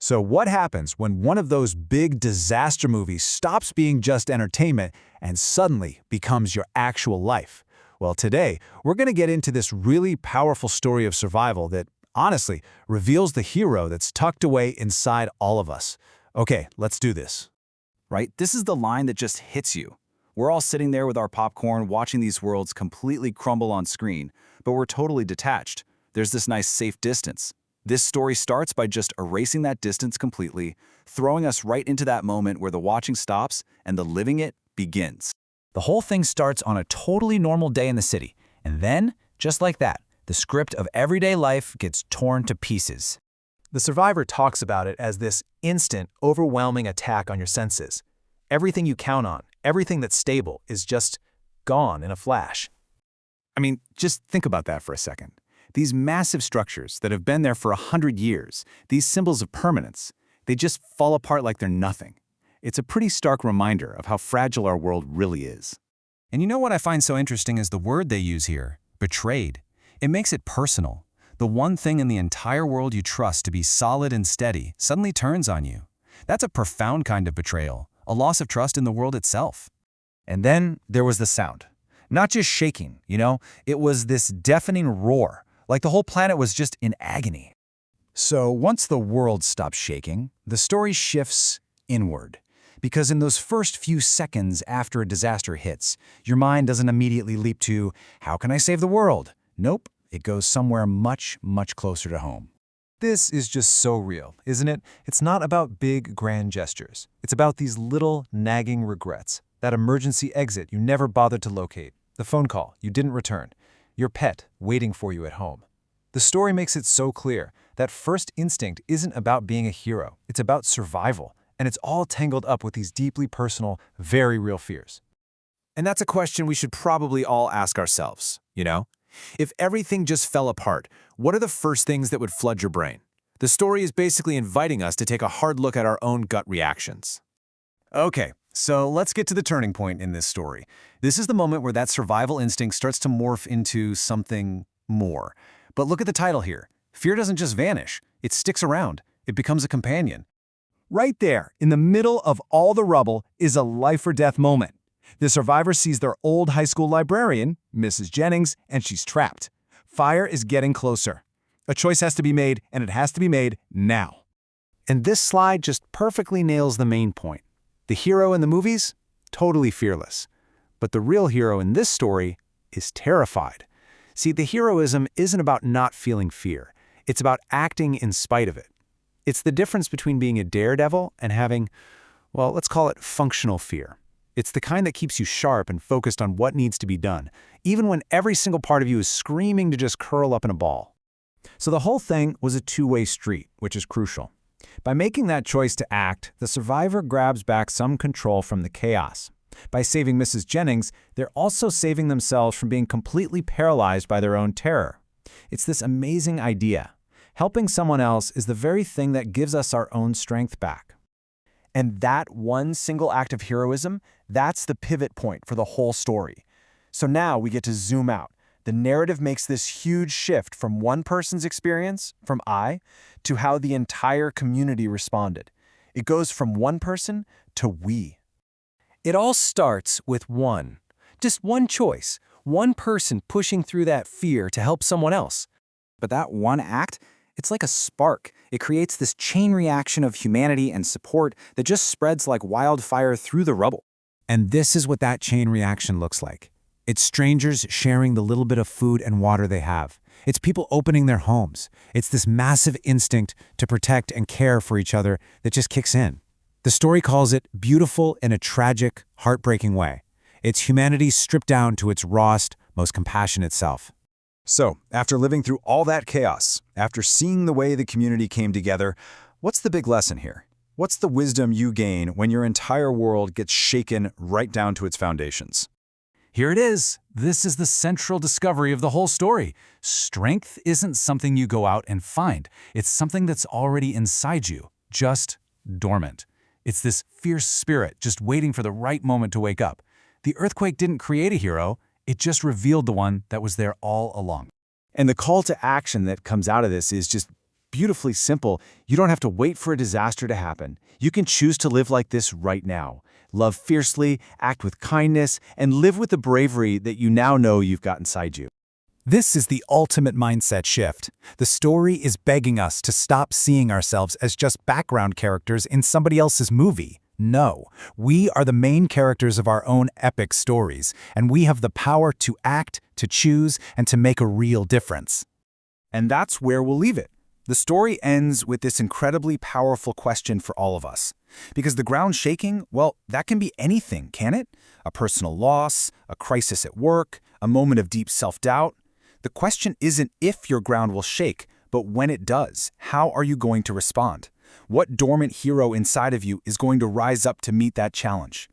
So what happens when one of those big disaster movies stops being just entertainment and suddenly becomes your actual life? Well, today, we're going to get into this really powerful story of survival that, honestly, reveals the hero that's tucked away inside all of us. Okay, let's do this. Right? This is the line that just hits you. We're all sitting there with our popcorn watching these worlds completely crumble on screen, but we're totally detached. There's this nice safe distance. This story starts by just erasing that distance completely, throwing us right into that moment where the watching stops and the living it begins. The whole thing starts on a totally normal day in the city, and then, just like that, the script of everyday life gets torn to pieces. The survivor talks about it as this instant, overwhelming attack on your senses. Everything you count on, everything that's stable, is just gone in a flash. I mean, just think about that for a second. These massive structures that have been there for 100 years, these symbols of permanence, they just fall apart like they're nothing. It's a pretty stark reminder of how fragile our world really is. And you know what I find so interesting is the word they use here, betrayed. It makes it personal. The one thing in the entire world you trust to be solid and steady suddenly turns on you. That's a profound kind of betrayal, a loss of trust in the world itself. And then there was the sound. Not just shaking, it was this deafening roar, like the whole planet was just in agony. So once the world stops shaking, the story shifts inward. Because in those first few seconds after a disaster hits, your mind doesn't immediately leap to, how can I save the world? Nope, it goes somewhere much, much closer to home. This is just so real, isn't it? It's not about big, grand gestures. It's about these little, nagging regrets. That emergency exit you never bothered to locate. The phone call you didn't return. Your pet waiting for you at home. The story makes it so clear that first instinct isn't about being a hero. It's about survival. And it's all tangled up with these deeply personal, very real fears. And that's a question we should probably all ask ourselves, If everything just fell apart, what are the first things that would flood your brain? The story is basically inviting us to take a hard look at our own gut reactions. Okay, so let's get to the turning point in this story. This is the moment where that survival instinct starts to morph into something more. But look at the title here. Fear doesn't just vanish. It sticks around. It becomes a companion. Right there, in the middle of all the rubble, is a life-or-death moment. The survivor sees their old high school librarian, Mrs. Jennings, and she's trapped. Fire is getting closer. A choice has to be made, and it has to be made now. And this slide just perfectly nails the main point. The hero in the movies? Totally fearless. But the real hero in this story is terrified. See, the heroism isn't about not feeling fear. It's about acting in spite of it. It's the difference between being a daredevil and having, well, let's call it functional fear. It's the kind that keeps you sharp and focused on what needs to be done, even when every single part of you is screaming to just curl up in a ball. So the whole thing was a two-way street, which is crucial. By making that choice to act, the survivor grabs back some control from the chaos. By saving Mrs. Jennings, they're also saving themselves from being completely paralyzed by their own terror. It's this amazing idea. Helping someone else is the very thing that gives us our own strength back. And that one single act of heroism, that's the pivot point for the whole story. So now we get to zoom out. The narrative makes this huge shift from one person's experience, from I, to how the entire community responded. It goes from one person to we. It all starts with one. Just one choice, one person pushing through that fear to help someone else. But that one act, it's like a spark. It creates this chain reaction of humanity and support that just spreads like wildfire through the rubble. And this is what that chain reaction looks like. It's strangers sharing the little bit of food and water they have. It's people opening their homes. It's this massive instinct to protect and care for each other that just kicks in. The story calls it beautiful in a tragic, heartbreaking way. It's humanity stripped down to its rawest, most compassionate self. So, after living through all that chaos, after seeing the way the community came together, what's the big lesson here? What's the wisdom you gain when your entire world gets shaken right down to its foundations? Here it is. This is the central discovery of the whole story. Strength isn't something you go out and find. It's something that's already inside you, just dormant. It's this fierce spirit just waiting for the right moment to wake up. The earthquake didn't create a hero. It just revealed the one that was there all along. And the call to action that comes out of this is just beautifully simple. You don't have to wait for a disaster to happen. You can choose to live like this right now. Love fiercely, act with kindness, and live with the bravery that you now know you've got inside you. This is the ultimate mindset shift. The story is begging us to stop seeing ourselves as just background characters in somebody else's movie. No, we are the main characters of our own epic stories, and we have the power to act, to choose, and to make a real difference. And that's where we'll leave it. The story ends with this incredibly powerful question for all of us. Because the ground shaking, well, that can be anything, can it? A personal loss, a crisis at work, a moment of deep self-doubt. The question isn't if your ground will shake, but when it does, how are you going to respond? What dormant hero inside of you is going to rise up to meet that challenge?